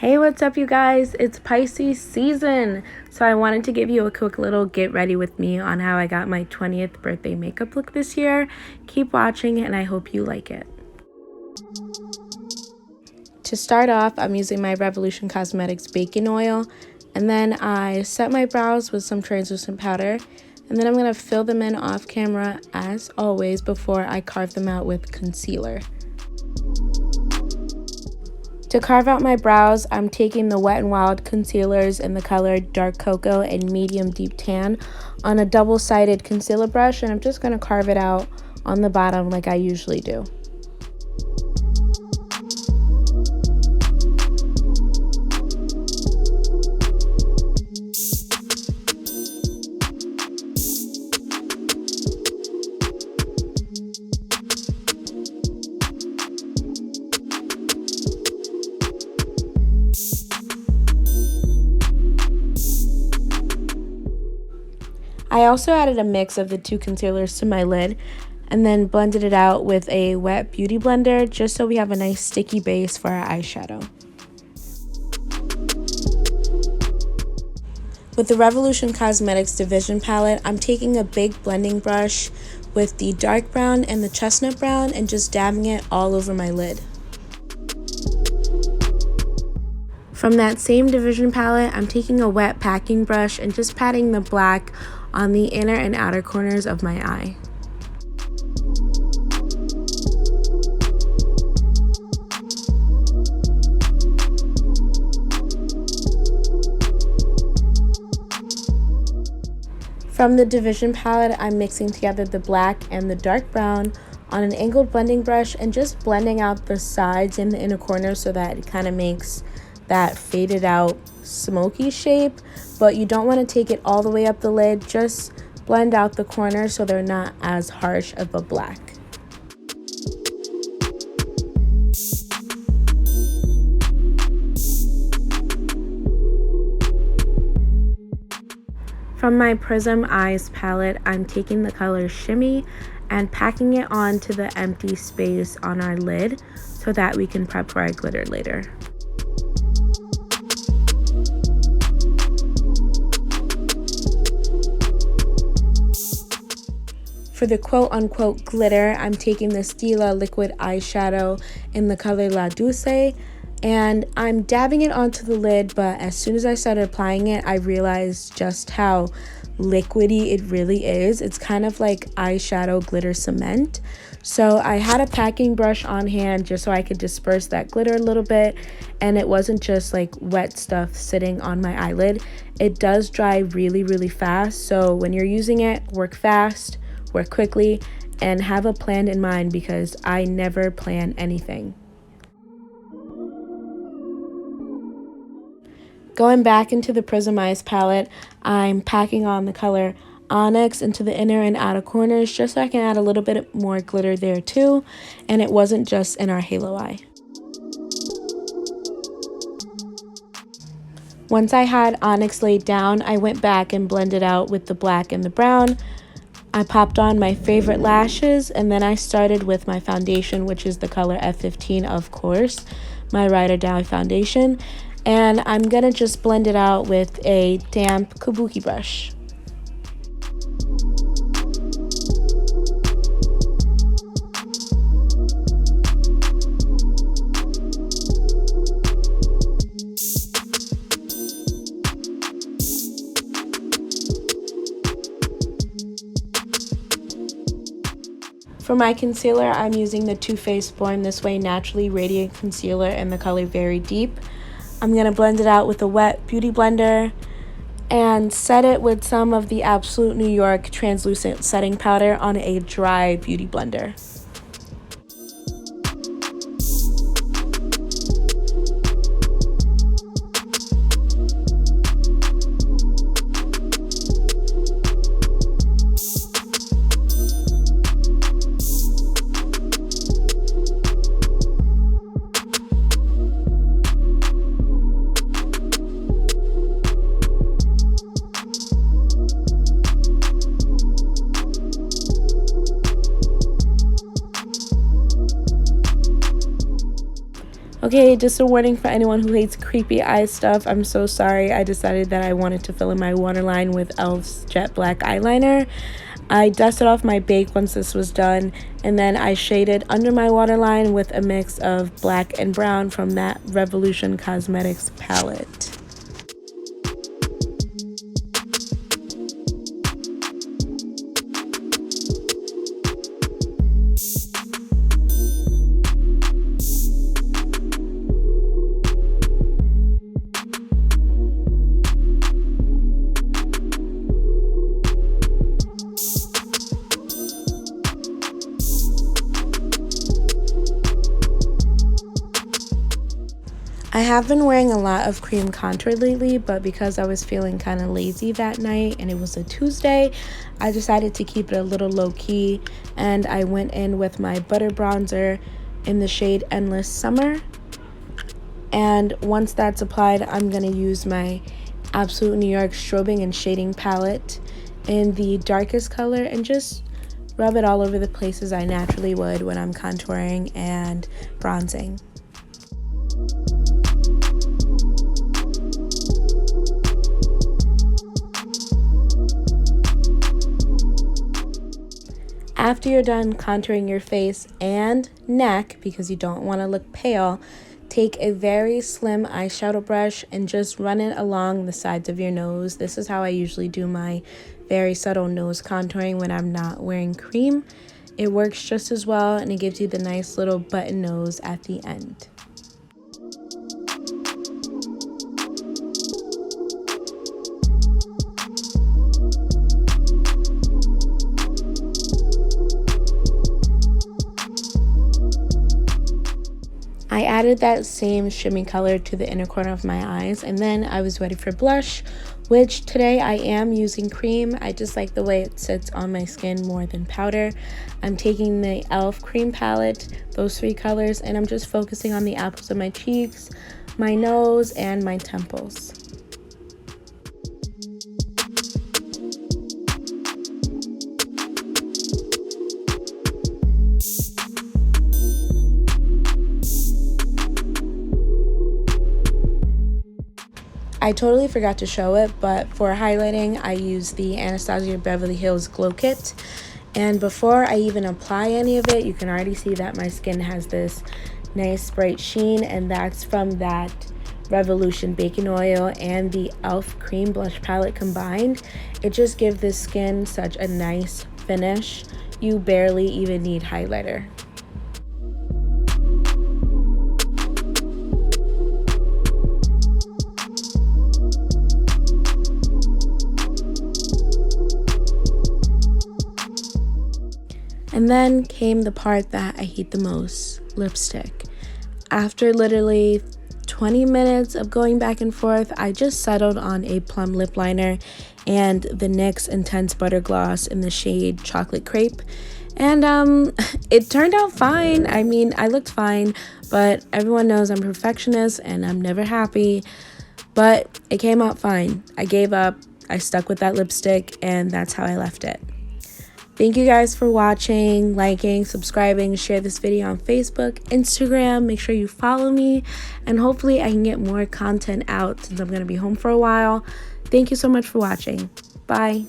Hey, what's up, you guys? It's Pisces season. So I wanted to give you a quick little get ready with me on how I got my 20th birthday makeup look this year. Keep watching and I hope you like it. To start off, I'm using my Revolution Cosmetics Bacon Oil, and then I set my brows with some translucent powder, and then I'm going to fill them in off camera as always before I carve them out with concealer. To carve out my brows, I'm taking the Wet n Wild concealers in the color Dark Cocoa and Medium Deep Tan on a double-sided concealer brush, and I'm just going to carve it out on the bottom like I usually do. I also added a mix of the two concealers to my lid and then blended it out with a wet beauty blender just so we have a nice sticky base for our eyeshadow. With the Revolution Cosmetics Division palette, I'm taking a big blending brush with the dark brown and the chestnut brown and just dabbing it all over my lid. From that same Division palette, I'm taking a wet packing brush and just patting the black on the inner and outer corners of my eye. From the Division palette, I'm mixing together the black and the dark brown on an angled blending brush and just blending out the sides and the inner corners so that it kind of makes that faded out smoky shape, but you don't want to take it all the way up the lid. Just blend out the corners so they're not as harsh of a black. From my Prism Eyes palette, I'm taking the color Shimmy and packing it onto the empty space on our lid so that we can prep for our glitter later. For the quote-unquote glitter, I'm taking the Stila liquid eyeshadow in the color La Dulce, and I'm dabbing it onto the lid, but as soon as I started applying it, I realized just how liquidy it really is. It's kind of like eyeshadow glitter cement. So I had a packing brush on hand just so I could disperse that glitter a little bit, and it wasn't just like wet stuff sitting on my eyelid. It does dry really, really fast, so when you're using it, work fast, work quickly, and have a plan in mind because I never plan anything. Going back into the Prism Eyes palette, I'm packing on the color Onyx into the inner and outer corners just so I can add a little bit more glitter there too, and it wasn't just in our halo eye. Once I had Onyx laid down, I went back and blended out with the black and the brown. I popped on my favorite lashes, and then I started with my foundation, which is the color F15, of course, my Ride or Die foundation, and I'm gonna just blend it out with a damp kabuki brush. For my concealer, I'm using the Too Faced Born This Way Naturally Radiant Concealer in the color Very Deep. I'm going to blend it out with a wet beauty blender and set it with some of the Absolute New York translucent setting powder on a dry beauty blender. Okay, just a warning for anyone who hates creepy eye stuff. I'm so sorry. I decided that I wanted to fill in my waterline with e.l.f.'s Jet Black eyeliner. I dusted off my bake once this was done, and then I shaded under my waterline with a mix of black and brown from that Revolution Cosmetics palette. I have been wearing a lot of cream contour lately, but because I was feeling kind of lazy that night and it was a Tuesday, I decided to keep it a little low-key, and I went in with my butter bronzer in the shade Endless Summer. And once that's applied, I'm going to use my Absolute New York Strobing and Shading Palette in the darkest color and just rub it all over the places I naturally would when I'm contouring and bronzing. After you're done contouring your face and neck, because you don't want to look pale, take a very slim eyeshadow brush and just run it along the sides of your nose. This is how I usually do my very subtle nose contouring when I'm not wearing cream. It works just as well, and it gives you the nice little button nose at the end. I added that same shimmy color to the inner corner of my eyes, and then I was ready for blush, which today I am using cream. I just like the way it sits on my skin more than powder. I'm taking the e.l.f. cream palette, those three colors, and I'm just focusing on the apples of my cheeks, my nose, and my temples. I totally forgot to show it, but for highlighting, I use the Anastasia Beverly Hills Glow Kit. And before I even apply any of it, you can already see that my skin has this nice bright sheen, and that's from that Revolution Baking Oil and the e.l.f. Cream Blush Palette combined. It just gives this skin such a nice finish. You barely even need highlighter. And then came the part that I hate the most, lipstick. After literally 20 minutes of going back and forth, I just settled on a plum lip liner and the NYX Intense Butter Gloss in the shade Chocolate Crepe. And it turned out fine. I mean, I looked fine, but everyone knows I'm a perfectionist and I'm never happy. But it came out fine. I gave up, I stuck with that lipstick, and that's how I left it. Thank you guys for watching, liking, subscribing, share this video on Facebook, Instagram. Make sure you follow me, and hopefully I can get more content out since I'm going to be home for a while. Thank you so much for watching. Bye.